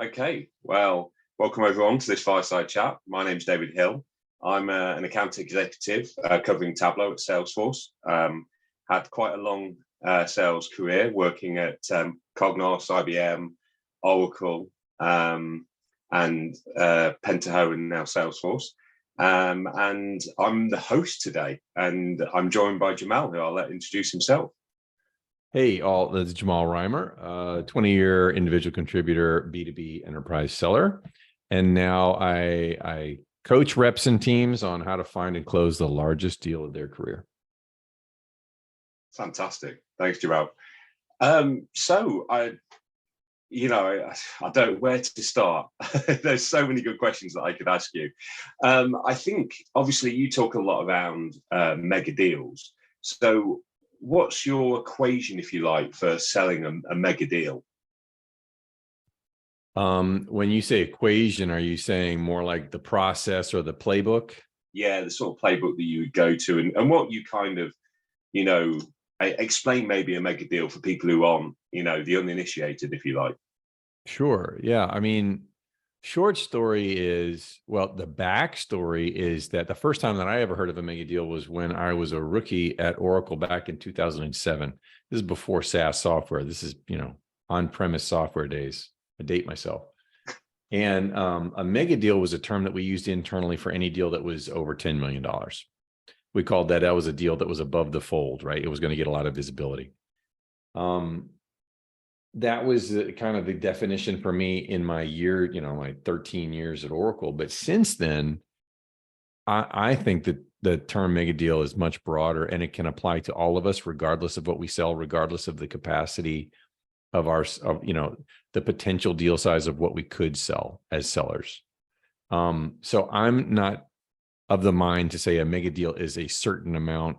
Okay, well, welcome everyone to this Fireside chat. My name's David Hill. I'm an account executive covering Tableau at Salesforce. Had quite a long sales career working at Cognos, IBM, Oracle, and Pentaho, and now Salesforce. And I'm the host today, and I'm joined by Jamal, who I'll let introduce himself. Hey, all, this is Jamal Reimer, 20-year individual contributor, B2B enterprise seller. And now I coach reps and teams on how to find and close the largest deal of their career. Fantastic. Thanks, Jamal. So I don't know where to start. There's so many good questions that I could ask you. I think, obviously, you talk a lot around mega deals. So what's your equation, if you like, for selling a mega deal? When you say equation, are you saying more like the process or the playbook? Yeah, the sort of playbook that you would go to, and what you kind of, explain maybe a mega deal for people who aren't, the uninitiated, if you like. Sure. Yeah. I mean, short story is, well, the backstory is that the first time that I ever heard of a mega deal was when I was a rookie at Oracle back in 2007. This is before SaaS software. This is, on-premise software days. I date myself. And a mega deal was a term that we used internally for any deal that was over $10 million. We called that was a deal that was above the fold, right? It was going to get a lot of visibility. That was kind of the definition for me in my year, my 13 years at Oracle. But since then, I think that the term mega deal is much broader, and it can apply to all of us, regardless of what we sell, regardless of the capacity of the potential deal size of what we could sell as sellers. So I'm not of the mind to say a mega deal is a certain amount,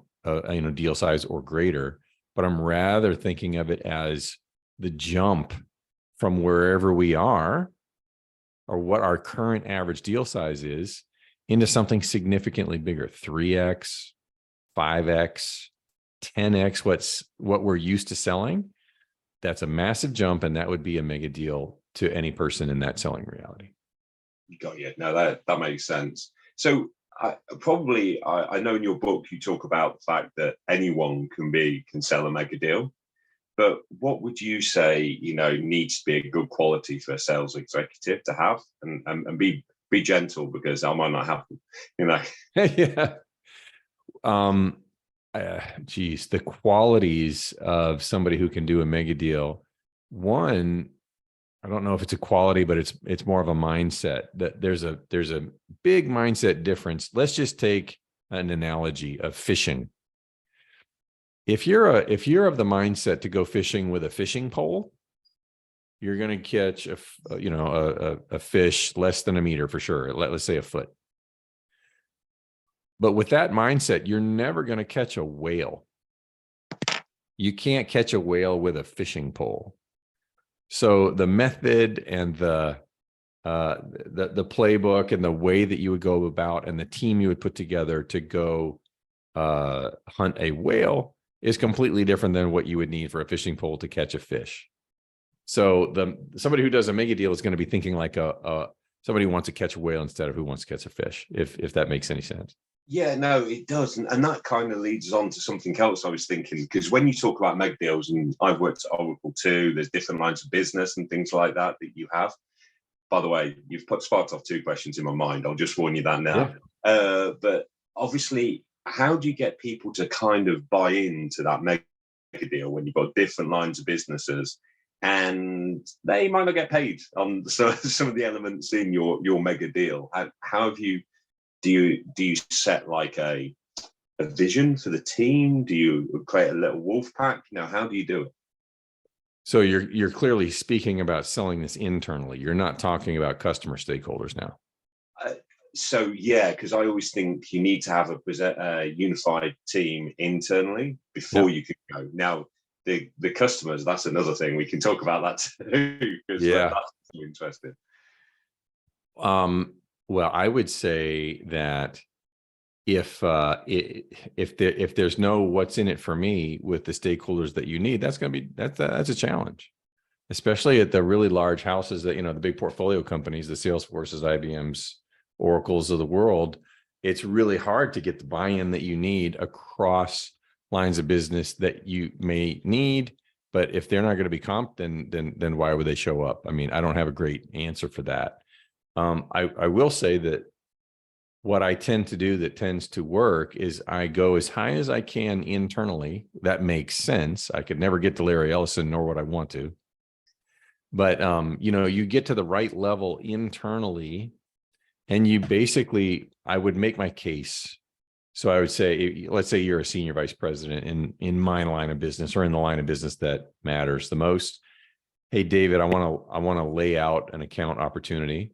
deal size or greater, but I'm rather thinking of it as the jump from wherever we are or what our current average deal size is into something significantly bigger, 3x, 5x, 10x, what we're used to selling. That's a massive jump, and that would be a mega deal to any person in that selling reality. Got you. No, that makes sense. So I know in your book you talk about the fact that anyone can sell a mega deal. But what would you say, needs to be a good quality for a sales executive to have, and be gentle, because that might not happen, Yeah. The qualities of somebody who can do a mega deal. One, I don't know if it's a quality, but it's more of a mindset. That there's a big mindset difference. Let's just take an analogy of fishing. If you're of the mindset to go fishing with a fishing pole, you're going to catch a fish less than a meter for sure. Let's say a foot. But with that mindset, you're never going to catch a whale. You can't catch a whale with a fishing pole. So the method and the playbook and the way that you would go about and the team you would put together to go hunt a whale is completely different than what you would need for a fishing pole to catch a fish. So somebody who does a mega deal is going to be thinking like somebody who wants to catch a whale instead of who wants to catch a fish, if that makes any sense. Yeah, no, it does. And that kind of leads on to something else I was thinking, because when you talk about mega deals, and I've worked at Oracle too, there's different lines of business and things like that you have. By the way, you've sparked off two questions in my mind. I'll just warn you that now. Yeah. But obviously, how do you get people to kind of buy into that mega deal when you've got different lines of businesses and they might not get paid on some of the elements in your mega deal? How have you, do you set like a vision for the team? Do you create a little wolf pack? How do you do it? So you're clearly speaking about selling this internally. You're not talking about customer stakeholders now. So yeah, because I always think you need to have a unified team internally before you can go. Now, the customers, that's another thing. We can talk about that too, because that's interesting. Well, I would say that if there's no what's in it for me with the stakeholders that you need, that's a challenge. especially at the really large houses that, the big portfolio companies, the Salesforces, IBMs, Oracles of the world. It's really hard to get the buy-in that you need across lines of business that you may need. But if they're not going to be comped, then why would they show up? I mean, I don't have a great answer for that. I will say that what I tend to do that tends to work is I go as high as I can internally. That makes sense. I could never get to Larry Ellison, nor would I want to. But, you get to the right level internally, and you basically, I would make my case. So I would say, let's say you're a senior vice president in my line of business, or in the line of business that matters the most. Hey, David, I want to lay out an account opportunity.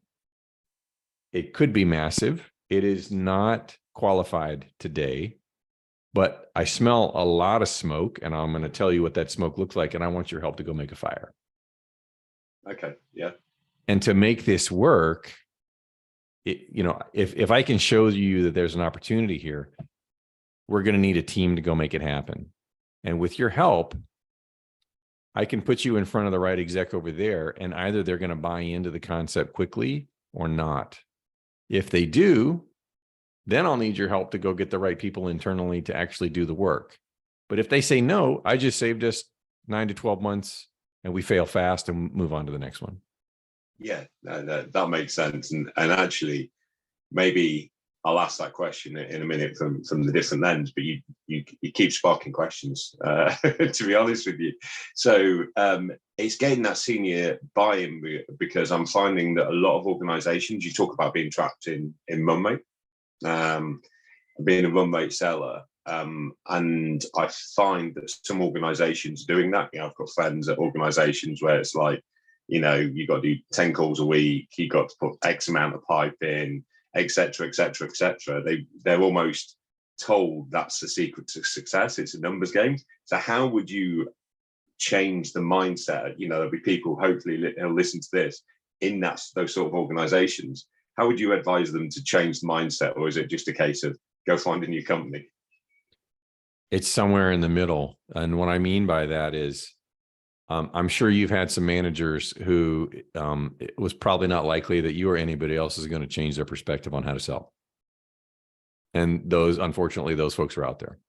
It could be massive. It is not qualified today, but I smell a lot of smoke, and I'm going to tell you what that smoke looks like, and I want your help to go make a fire. Okay. Yeah. And to make this work, if I can show you that there's an opportunity here, we're going to need a team to go make it happen. And with your help, I can put you in front of the right exec over there, and either they're going to buy into the concept quickly or not. If they do, then I'll need your help to go get the right people internally to actually do the work. But if they say no, I just saved us 9 to 12 months, and we fail fast and move on to the next one. Yeah, that makes sense. And actually, maybe I'll ask that question in a minute from the different lens, but you keep sparking questions, to be honest with you. So it's getting that senior buy-in, because I'm finding that a lot of organizations, you talk about being trapped in run rate, being a run rate seller. And I find that some organizations are doing that. I've got friends at organizations where it's like, you've got to do 10 calls a week, you've got to put X amount of pipe in, et cetera, et cetera, et cetera. They're almost told that's the secret to success. It's a numbers game. So how would you change the mindset? There'll be people, hopefully, who'll listen to this in those sort of organizations. How would you advise them to change the mindset? Or is it just a case of go find a new company? It's somewhere in the middle. And what I mean by that is, I'm sure you've had some managers who it was probably not likely that you or anybody else is going to change their perspective on how to sell. And unfortunately, those folks are out there.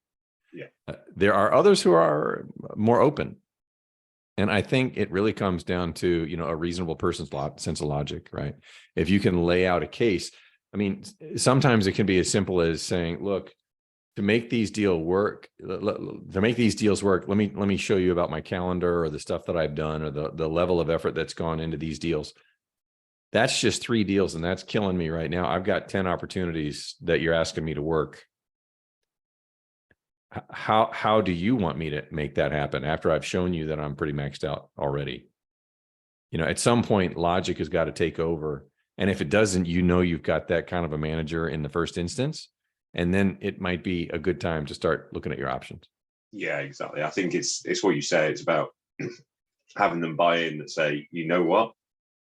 Yeah. There are others who are more open. And I think it really comes down to, a reasonable person's sense of logic, right? If you can lay out a case, I mean, sometimes it can be as simple as saying, look, to make these deals work, let me show you about my calendar, or the stuff that I've done, or the level of effort that's gone into these deals. That's just 3 deals, and that's killing me right now. I've got 10 opportunities that you're asking me to work. How do you want me to make that happen after I've shown you that I'm pretty maxed out already? At some point, logic has got to take over. And if it doesn't, you've got that kind of a manager in the first instance. And then it might be a good time to start looking at your options. Yeah, exactly. I think it's what you say. It's about having them buy in that say, you know what,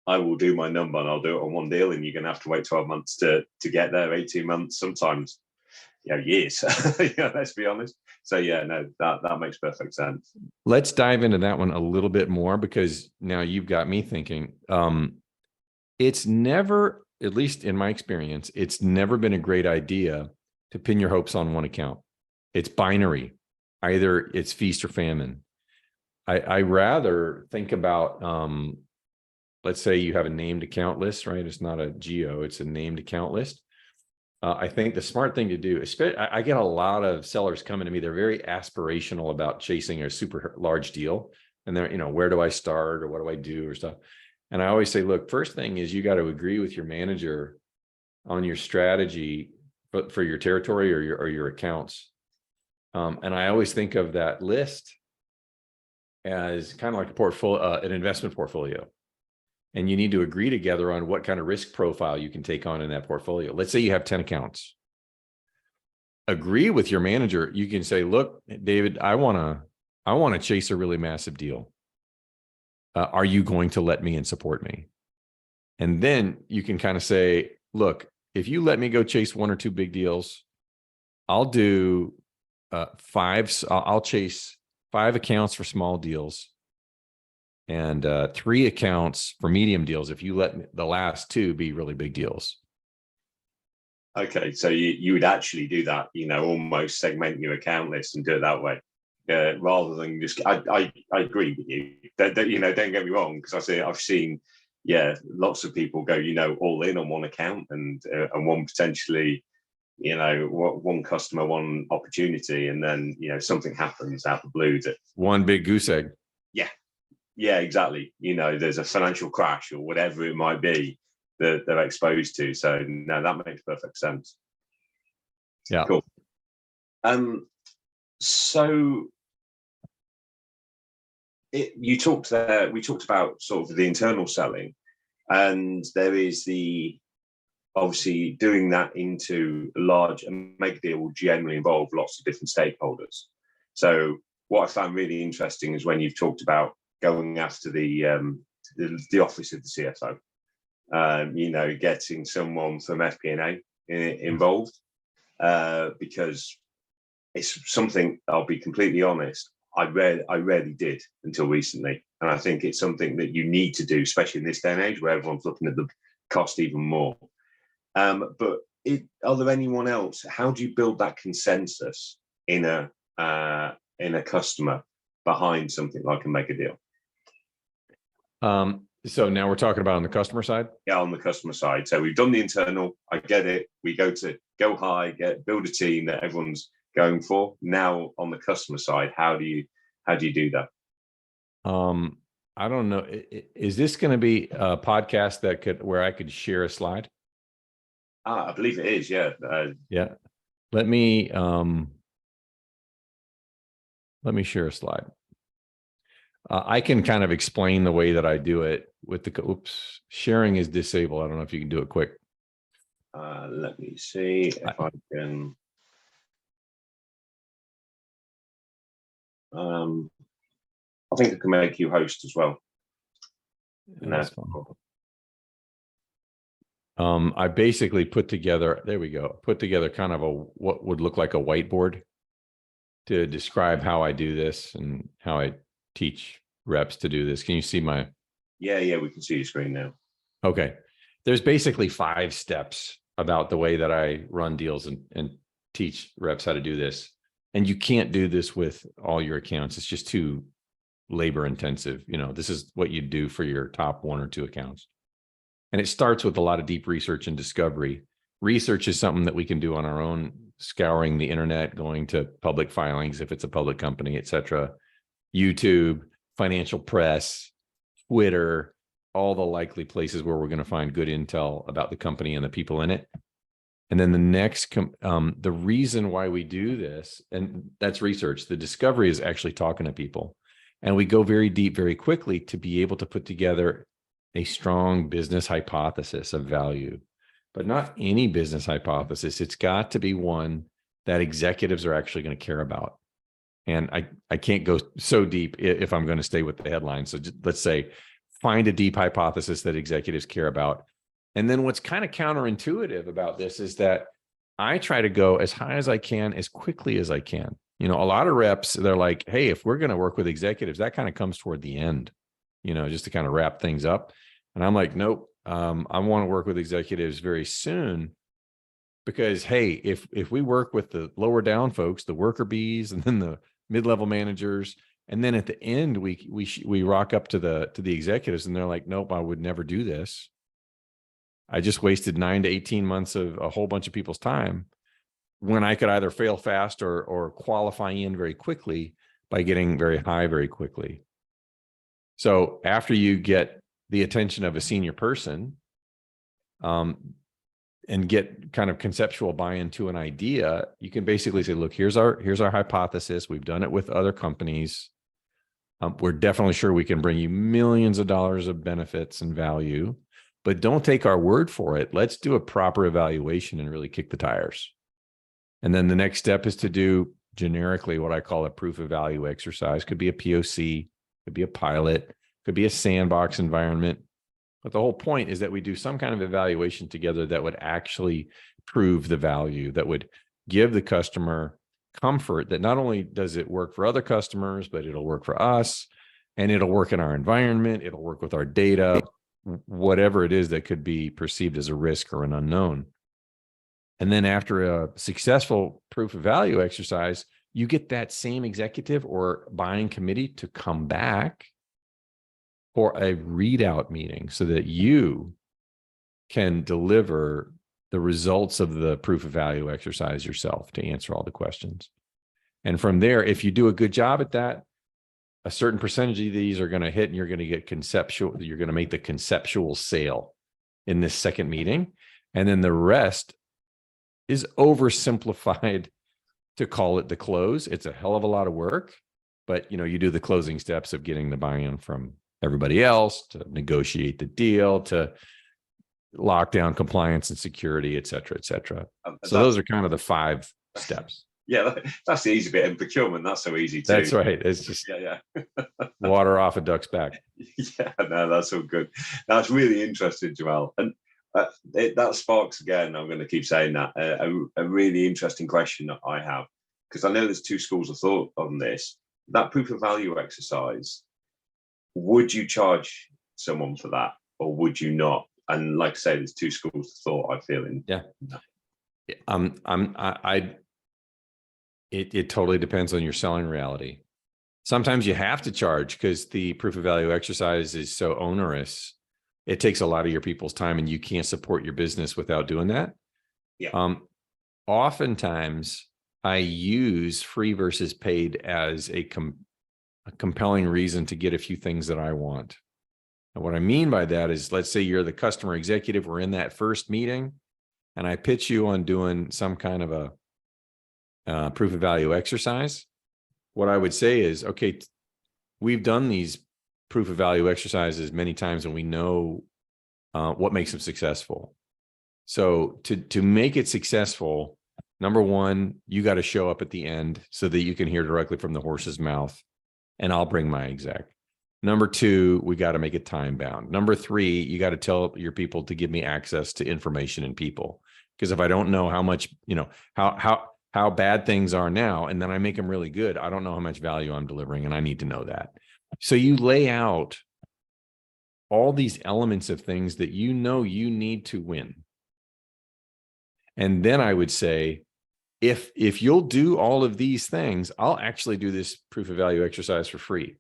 I will do my number and I'll do it on one deal, and you're going to have to wait 12 months to get there, 18 months, sometimes, years. Let's be honest. So yeah, no, that makes perfect sense. Let's dive into that one a little bit more, because now you've got me thinking. It's never, at least in my experience, it's never been a great idea to pin your hopes on one account. It's binary. Either it's feast or famine. I rather think about, let's say you have a named account list, right? It's not a geo, it's a named account list. I think the smart thing to do, I get a lot of sellers coming to me. They're very aspirational about chasing a super large deal. And they're, where do I start, or what do I do, or stuff. And I always say, look, first thing is you got to agree with your manager on your strategy for your territory or your accounts. And I always think of that list as kind of like a portfolio, an investment portfolio. And you need to agree together on what kind of risk profile you can take on in that portfolio. Let's say you have 10 accounts. Agree with your manager. You can say, look, David, I want to chase a really massive deal. Are you going to let me and support me? And then you can kind of say, look, if you let me go chase 1 or 2 big deals, I'll do 5. I'll chase 5 accounts for small deals, and 3 accounts for medium deals if you let the last 2 be really big deals. Okay, so you would actually do that, almost segment your account list and do it that way, rather than just. I agree with you. That don't get me wrong, because I've seen, lots of people go, all in on one account and one potentially, one customer, one opportunity, and then something happens out of the blue that one big goose egg. Yeah, exactly. There's a financial crash or whatever it might be that they're exposed to. So no, that makes perfect sense. Yeah. Cool. So we talked about sort of the internal selling, and there is obviously doing that into large and mega deal will generally involve lots of different stakeholders. So what I found really interesting is when you've talked about going after the office of the CFO, getting someone from FP&A involved, because it's something, I'll be completely honest, I rarely did until recently. And I think it's something that you need to do, especially in this day and age where everyone's looking at the cost even more. But are there anyone else? How do you build that consensus in a customer behind something like a mega deal? So now we're talking about on the customer side? Yeah, on the customer side. So we've done the internal. I get it. We go high, build a team that everyone's going for. Now on the customer side, how do you do that? I don't know. Is this going to be a podcast where I could share a slide? I believe it is. Yeah. Yeah. Let me share a slide. I can kind of explain the way that I do it with sharing is disabled. I don't know if you can do it quick. Let me see if I can. I think I can make you host as well. That's fine. I basically put together kind of what would look like a whiteboard to describe how I do this and how I teach reps to do this. Can you see my? Yeah, we can see your screen now. Okay. There's basically 5 steps about the way that I run deals and teach reps how to do this. And you can't do this with all your accounts. It's just too labor intensive. This is what you do for your top 1 or 2 accounts. And it starts with a lot of deep research and discovery. Research is something that we can do on our own, scouring the internet, going to public filings, if it's a public company, et cetera, YouTube, financial press, Twitter, all the likely places where we're going to find good intel about the company and the people in it. And then the next, the reason why we do this, and that's research. The discovery is actually talking to people. And we go very deep, very quickly to be able to put together a strong business hypothesis of value, but not any business hypothesis. It's got to be one that executives are actually going to care about. And I can't go so deep if I'm going to stay with the headline. So let's say, find a deep hypothesis that executives care about. And then what's kind of counterintuitive about this is that I try to go as high as I can, as quickly as I can. A lot of reps, they're like, hey, if we're going to work with executives, that kind of comes toward the end, just to kind of wrap things up. And I'm like, nope, I want to work with executives very soon, because, hey, if we work with the lower down folks, the worker bees, and then the mid-level managers, and then at the end, we rock up to the executives, and they're like, nope, I would never do this. I just wasted 9 to 18 months of a whole bunch of people's time when I could either fail fast or qualify in very quickly by getting very high very quickly. So after you get the attention of a senior person, and get kind of conceptual buy-in to an idea, you can basically say, look, here's our hypothesis. We've done it with other companies. We're definitely sure we can bring you millions of dollars of benefits and value, but don't take our word for it. Let's do a proper evaluation and really kick the tires. And then the next step is to do generically what I call a proof of value exercise. Could be a POC, could be a pilot, could be a sandbox environment. But the whole point is that we do some kind of evaluation together that would actually prove the value, that would give the customer comfort that not only does it work for other customers, but it'll work for us. and it'll work in our environment. It'll work with our data, whatever it is that could be perceived as a risk or an unknown. And then after a successful proof of value exercise, you get that same executive or buying committee to come back for a readout meeting so that you can deliver the results of the proof of value exercise yourself to answer all the questions. And from there, if you do a good job at that, a certain percentage of these are going to hit and you're going to get conceptual, you're going to make the conceptual sale in this second meeting. And then the rest is oversimplified to call it the close. It's a hell of a lot of work, but you do the closing steps of getting the buy-in from everybody else, to negotiate the deal, to lock down compliance and security, et cetera, et cetera. So those are kind of the 5 steps. Yeah, that's the easy bit. And procurement, that's so easy too. That's right. It's just water off a duck's back. Yeah, no, that's all good. That's really interesting, Jamal. And that sparks, again, I'm going to keep saying that, a really interesting question that I have, because I know there's 2 schools of thought on this. That proof of value exercise, would you charge someone for that or would you not? And like I say, there's 2 schools of thought, I feel. It totally depends on your selling reality. Sometimes you have to charge because the proof of value exercise is so onerous. It takes a lot of your people's time and you can't support your business without doing that. Yeah. Oftentimes I use free versus paid as a compelling reason to get a few things that I want. And what I mean by that is, let's say you're the customer executive, we're in that first meeting and I pitch you on doing some kind of a proof of value exercise. What I would say is, okay, we've done these proof of value exercises many times and we know what makes them successful. So to make it successful, number one, you got to show up at the end so that you can hear directly from the horse's mouth, and I'll bring my exec. Number 2, we got to make it time bound. Number 3, you got to tell your people to give me access to information and people. Because if I don't know how much, how bad things are now, and then I make them really good, I don't know how much value I'm delivering, and I need to know that. So you lay out all these elements of things that you need to win. And then I would say, if you'll do all of these things, I'll actually do this proof of value exercise for free.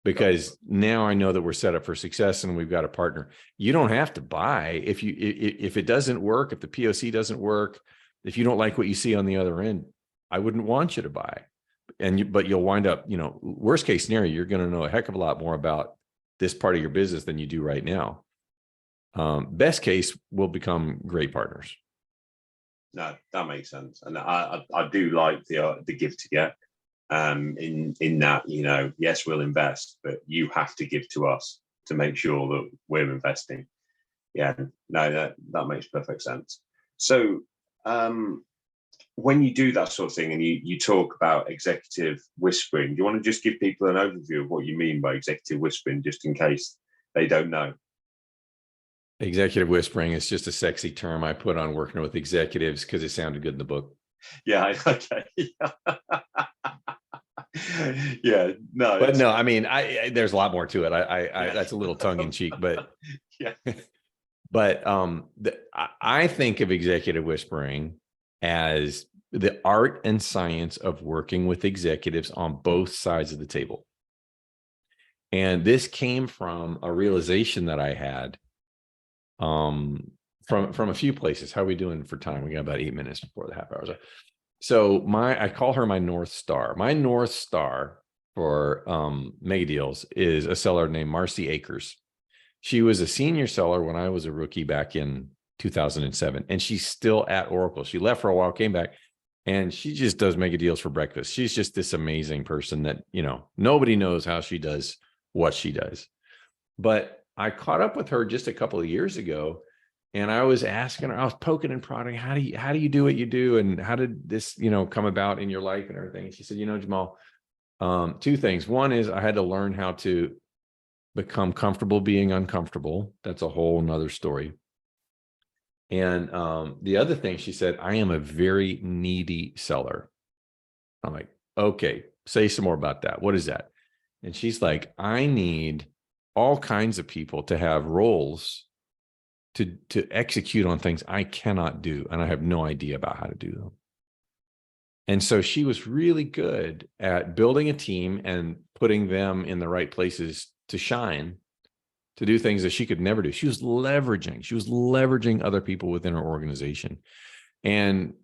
Because now I know that we're set up for success and we've got a partner. You don't have to buy. If it doesn't work, if the POC doesn't work, if you don't like what you see on the other end, I wouldn't want you to buy. But you'll wind up, worst case scenario, you're going to know a heck of a lot more about this part of your business than you do right now. Best case, we'll become great partners. No, that makes sense. And I do like the give to get. In that, yes, we'll invest, but you have to give to us to make sure that we're investing. Yeah, no, that makes perfect sense. So when you do that sort of thing and you talk about executive whispering, do you want to just give people an overview of what you mean by executive whispering, just in case they don't know? Executive whispering is just a sexy term I put on working with executives because it sounded good in the book. Yeah, okay. Yeah, no, but no, I mean, there's a lot more to it. That's a little tongue in cheek, but yeah. But I think of executive whispering as the art and science of working with executives on both sides of the table. And this came from a realization that I had from a few places. How are we doing for time? We got about 8 minutes before the half hour. So I call her my North Star. My North Star for mega deals is a seller named Marcy Akers. She was a senior seller when I was a rookie back in 2007, and she's still at Oracle. She left for a while, came back, and she just does mega deals for breakfast. She's just this amazing person that, nobody knows how she does what she does. But I caught up with her just a couple of years ago, and I was asking her, I was poking and prodding, how do you do what you do? And how did this, come about in your life and everything? And she said, Jamal, 2 things. One is I had to learn how to become comfortable being uncomfortable. That's a whole nother story. And the other thing, she said, I am a very needy seller. I'm like, okay, say some more about that. What is that? And she's like, I need all kinds of people to have roles to execute on things I cannot do. And I have no idea about how to do them. And so she was really good at building a team and putting them in the right places to shine, to do things that she could never do. She was leveraging other people within her organization. And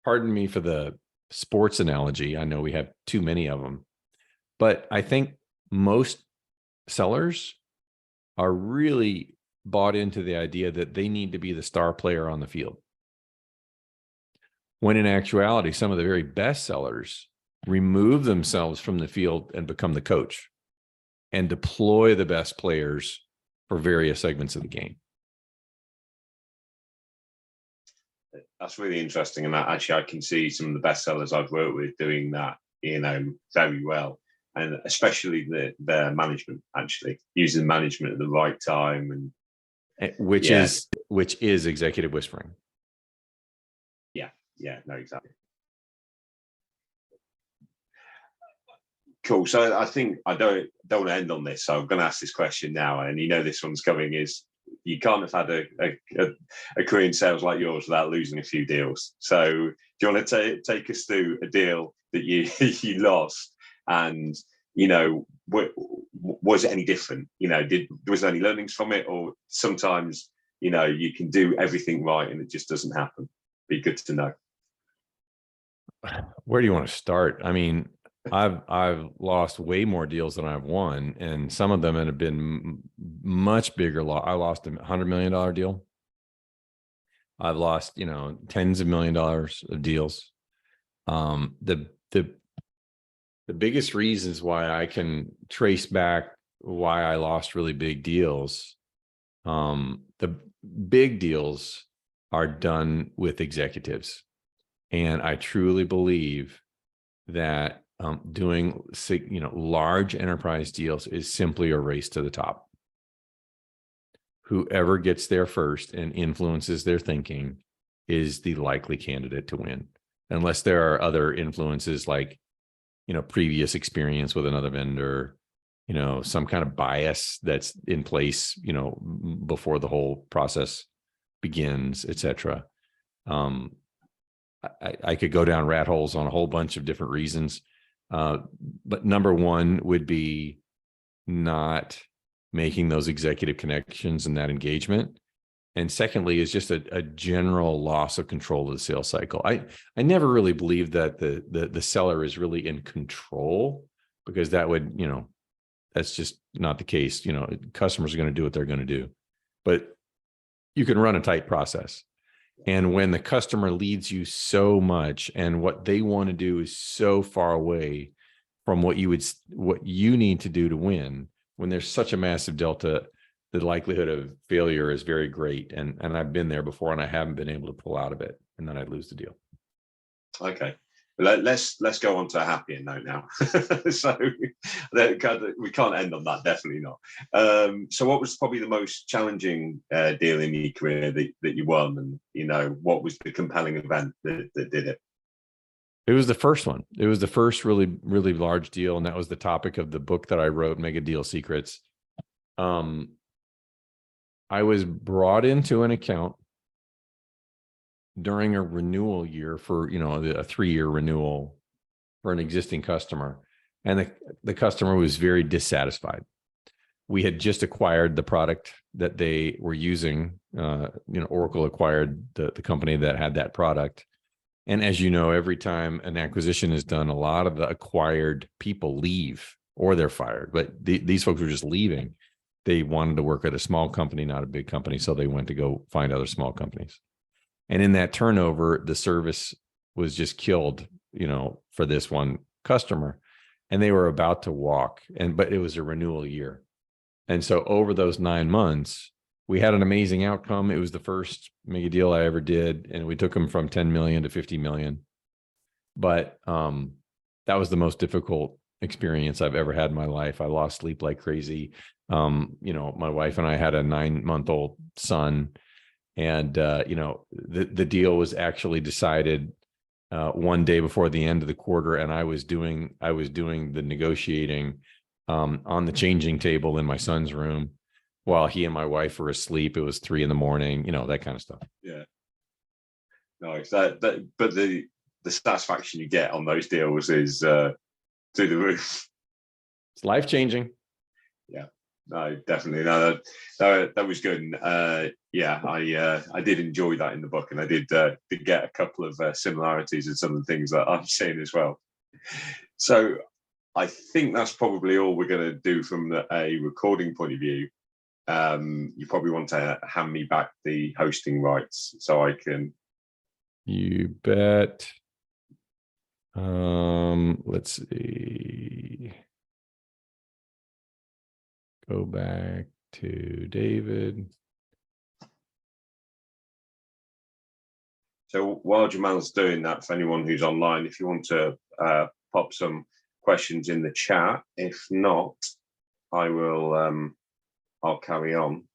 pardon me for the sports analogy. I know we have too many of them, but I think most sellers are really bought into the idea that they need to be the star player on the field. When in actuality, some of the very best sellers remove themselves from the field and become the coach and deploy the best players for various segments of the game. That's really interesting. And actually, I can see some of the best sellers I've worked with doing that, very well. And especially their management, actually using management at the right time, and which is executive whispering. Yeah, no, exactly. Cool. So I think I don't want to end on this. So I'm going to ask this question now, and this one's coming. Is you can't have had a career in sales like yours without losing a few deals. So do you want to take us through a deal that you you lost, and was it any different? Was there any learnings from it, or sometimes you can do everything right and it just doesn't happen? Be good to know. Where do you want to start? I mean, I've lost way more deals than I've won, and some of them have been much bigger. I lost a $100 million deal. I've lost, tens of $1 million of deals. The biggest reasons why I can trace back why I lost really big deals, the big deals are done with executives. And I truly believe that doing large enterprise deals is simply a race to the top. Whoever gets there first and influences their thinking is the likely candidate to win, unless there are other influences like previous experience with another vendor, some kind of bias that's in place before the whole process begins, etc. I could go down rat holes on a whole bunch of different reasons. But number one would be not making those executive connections and that engagement. And secondly is just a general loss of control of the sales cycle. I never really believed that the seller is really in control, because that would, that's just not the case. Customers are going to do what they're going to do, but you can run a tight process. And when the customer leads you so much and what they want to do is so far away from what you need to do to win, when there's such a massive delta, the likelihood of failure is very great. And I've been there before, and I haven't been able to pull out of it, and then I'd lose the deal. Okay. Let's go on to a happier note now. So we can't end on that, definitely not. So what was probably the most challenging deal in your career that you won, and what was the compelling event that did it? It was the first one. It was the first really, really large deal, and that was the topic of the book that I wrote, Mega Deal Secrets. I was brought into an account during a renewal year for, a 3-year renewal for an existing customer. And the customer was very dissatisfied. We had just acquired the product that they were using. Oracle acquired the company that had that product. And as you know, every time an acquisition is done, a lot of the acquired people leave or they're fired. But these folks were just leaving. They wanted to work at a small company, not a big company. So they went to go find other small companies. And in that turnover, the service was just killed, for this one customer, and they were about to walk. But it was a renewal year. And so over those 9 months, we had an amazing outcome. It was the first mega deal I ever did. And we took them from 10 million to 50 million. But that was the most difficult experience I've ever had in my life. I lost sleep like crazy. My wife and I had a 9-month-old son. And, the deal was actually decided one day before the end of the quarter. And I was doing the negotiating on the changing table in my son's room while he and my wife were asleep. It was 3 a.m, that kind of stuff. Yeah. Nice. But the satisfaction you get on those deals is through the roof. It's life-changing. Yeah. No, definitely. No, that was good. And, yeah, I did enjoy that in the book, and I did get a couple of similarities in some of the things that I'm seeing as well. So I think that's probably all we're going to do from a recording point of view. You probably want to hand me back the hosting rights so I can. You bet. Let's see. Go back to David. So while Jamal's doing that, for anyone who's online, if you want to pop some questions in the chat, if not, I will. I'll carry on.